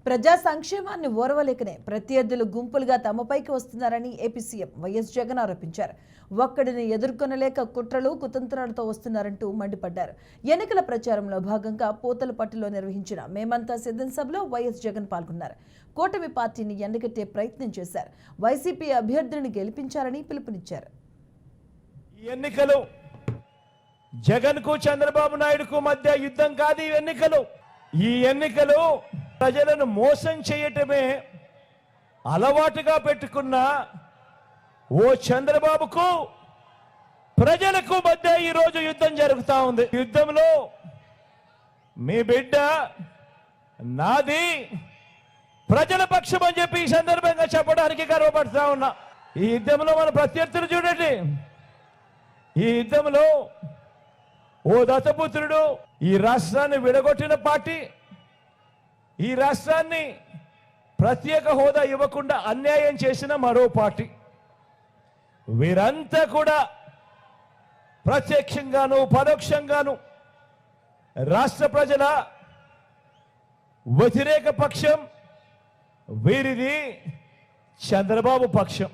ప్రజా సంక్షేమాన్ని ఓర్వలేకనే ప్రత్యర్థులు గుంపులుగా తమపైకి వస్తున్నారని ఏపీ సీఎం వైఎస్ జగన్ ఆరోపించారు. ఒక్కడిని ఎదుర్కొనలేక కుట్రలు కుతంత్రాలతో వస్తున్నారంటూ మండిపడ్డారు. ఎన్నికల ప్రచారంలో భాగంగా పూతలపట్టులో నిర్వహించిన మేమంతా సిద్ధం సభలో వైఎస్ జగన్ పాల్గొన్నారు. కూటమి పార్టీని ఎండగట్టే ప్రయత్నం చేశారు. వైసీపీ అభ్యర్థిని గెలిపించారని పిలుపునిచ్చారు. ఎన్నికలు జగన్ కు చంద్రబాబు నాయుడుకు మధ్య యుద్ధం కాదు. ఈ ఎన్నికలు ప్రజలను మోసం చేయటమే అలవాటుగా పెట్టుకున్న ఓ చంద్రబాబుకు ప్రజలకు మధ్య ఈ రోజు యుద్ధం జరుగుతా ఉంది. యుద్ధంలో మీ బిడ్డ నాది ప్రజల పక్షం అని చెప్పి ఈ సందర్భంగా చెప్పడానికి గర్వపడతా ఉన్నా. ఈ యుద్ధంలో మన ప్రత్యర్థులు చూడండి. ఈ యుద్ధంలో ఓ దత్తపుత్రుడు, ఈ రాష్ట్రాన్ని విడగొట్టిన పార్టీ, ఈ రాష్ట్రాన్ని ప్రత్యేక హోదా ఇవ్వకుండా అన్యాయం చేసిన మరో పార్టీ, వీరంతా కూడా ప్రత్యక్షంగాను పరోక్షంగాను రాష్ట్ర ప్రజల వ్యతిరేక పక్షం. వీరిది చంద్రబాబు పక్షం.